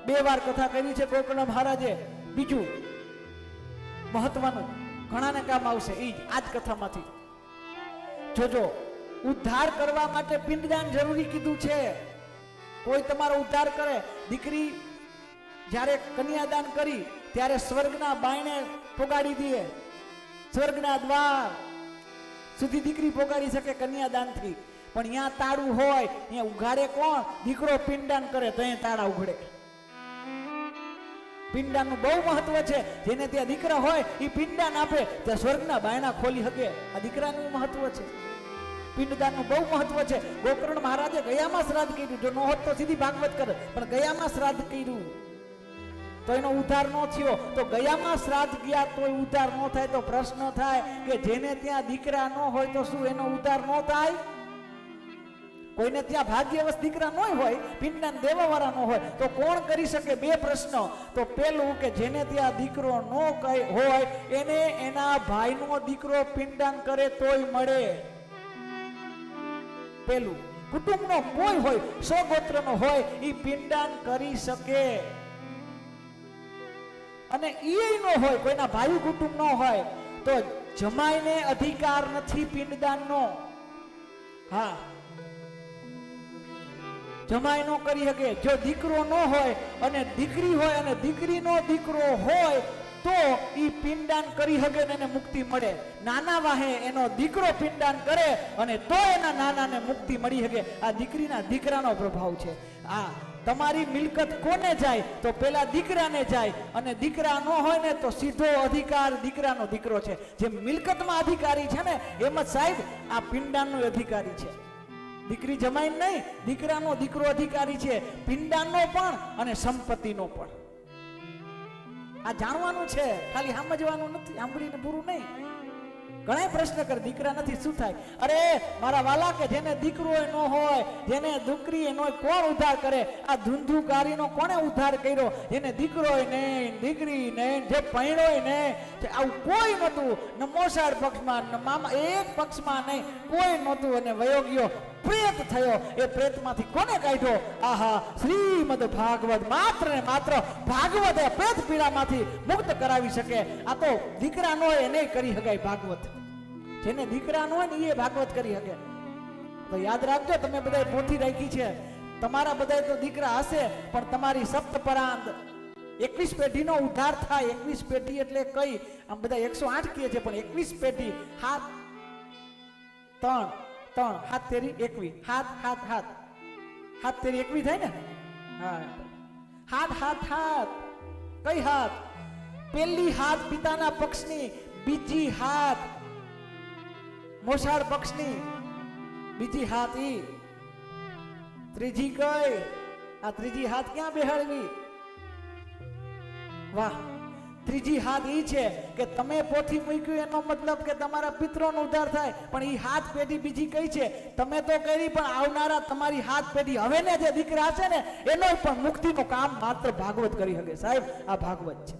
2 વાર કથા કરી છે ગોકર્ણ મહારાજે. બીજું મહત્વનું ઘણાને કામ આવશે એ જ આ જ કથામાંથી જોજો. ઉદ્ધાર કરવા માટે પિંડદાન જરૂરી કીધું છે. કોઈ તમારો ઉદ્ધાર કરે, દીકરી જ્યારે કન્યાદાન કરી ત્યારે સ્વર્ગના બાયણે પોગાડી દે, સ્વર્ગના દ્વાર સુધી દીકરી પોગાડી શકે કન્યાદાનથી. પણ અહીંયા તાળું હોય, અહીંયા ઉઘાડે કોણ? દીકરો પિંડદાન કરે તો અહીંયા તાળા ઉઘડે. પિંડદાનનું બહુ મહત્વ છે. જેને ત્યાં દીકરા હોય એ પિંડદાન આપે ત્યાં સ્વર્ગના બાયણા ખોલી શકે. આ દીકરાનું મહત્વ છે. પિંડદાનનું બહુ મહત્વ છે. ગોકર્ણ મહારાજે ગયામાં શ્રાદ્ધ કર્યું. જો ન હોત તો સીધી ભાગવત કરે, પણ ગયામાં શ્રાદ્ધ કર્યું તો એનો ઉદ્ધાર ન થયો. તો ગયામાં શ્રાદ્ધ ગયા તો ઉદ્ધાર ન થાય તો પ્રશ્ન થાય કે જેને ત્યાં દીકરા ન હોય તો શું એનો ઉદ્ધાર ન થાય? કોઈને ત્યાં ભાગ્યવશ દીકરા ન હોય, પિંડદાન દેવાવાળા ન હોય તો કોણ કરી શકે? 2 પ્રશ્ન. તો પેલું કે જેને ત્યાં દીકરો ન હોય એને એના ભાઈનો દીકરો પિંડદાન કરે તોય મળે. પેલું કુટુંબનો કોઈ હોય, સ્વગોત્રનો હોય, એ પિંડદાન કરી શકે. અને ઈ ન હોય, કોઈના ભાઈ કુટુંબ ન હોય તો જમાઈને અધિકાર નથી પિંડદાનનો. હા, જમાઈ ન કરી શકે. જો દીકરો ન હોય અને દીકરી હોય અને દીકરીનો દીકરો હોય તો ઈ પિંડદાન કરી શકે ને એને મુક્તિ મળે. નાના વાહે એનો દીકરો પિંડદાન કરે અને તો એના નાનાને મુક્તિ મળી શકે. આ દીકરીના દીકરાનો પ્રભાવ છે. આ તમારી મિલકત કોને જાય? તો પેલા દીકરાને જાય. અને દીકરા ન હોય ને તો સીધો અધિકાર દીકરાનો દીકરો છે. જે મિલકતમાં અધિકારી છે ને એમ જ સાહેબ આ પિંડદાનનો અધિકારી છે. દીકરી જમાઈ નહીં, દીકરાનો દીકરો અધિકારી છે, પિંડદાનનો પણ અને સંપત્તિનો પણ. આ જાણવાનું છે, ખાલી સમજવાનું નથી, સાંભળીને પૂરું નહીં. ઘણા પ્રશ્ન કરે દીકરા નથી શું થાય? અરે મારા વાલા, કે જેને દીકરો ન હોય, જેને દીકરી ન હોય, કોણ ઉદ્ધાર કરે? આ ધુંધુકારીનો કોણે ઉદ્ધાર કર્યો? જેને દીકરો નહીં, દીકરી નહીં, જે પૈણોય નહીં, આવું કોઈ નહોતું. ન મોસાળ પક્ષમાં ન મામા એક પક્ષમાં નહીં, કોઈ નહોતું. અને વયોગ્યો પ્રેત થયો. એ પ્રેતમાંથી કોને કાઢ્યો? આહા, શ્રીમદ ભાગવત. માત્ર ને માત્ર ભાગવત એ પ્રેત પીડામાંથી મુક્ત કરાવી શકે. આ તો દીકરા ન હોય એને કરી શકાય ભાગવત. જેને દીકરા ન હોય ને એ ભાગવત કરી શકે. તો યાદ રાખજો, તમે બધા પોથી રાખી છે. તમારા બધા તો દીકરા હશે, પણ તમારી સપ્તપરાંત 21 પેઢીનો ઉદ્ધાર થાય. 21 પેઢી એટલે કઈ? આમ બધા 108 કહે છે, પણ 21 પેઢી. 7 3 7 તેરી 21, 7 તેરી 21 થાય ને? હા, 7 કઈ હાથ? પેલી હાથ પિતાના પક્ષની, બીજી હાથ મોસાળ પક્ષની, બીજી હાથ ઈ, ત્રીજી કઈ? આ ત્રીજી હાથ ક્યાં બેહાડવી? વાહ, ત્રીજી હાથ ઈ છે કે તમે પોથી મૂક્યું એનો મતલબ કે તમારા પિતરોનો ઉદ્ધાર થાય. પણ ઈ હાથ પેઢી બીજી કઈ છે? તમે તો કરી, પણ આવનારા તમારી હાથ પેઢી હવે ને જે દીકરા હશે ને એનો પણ મુક્તિનું કામ માત્ર ભાગવત કરી શકે. સાહેબ આ ભાગવત છે.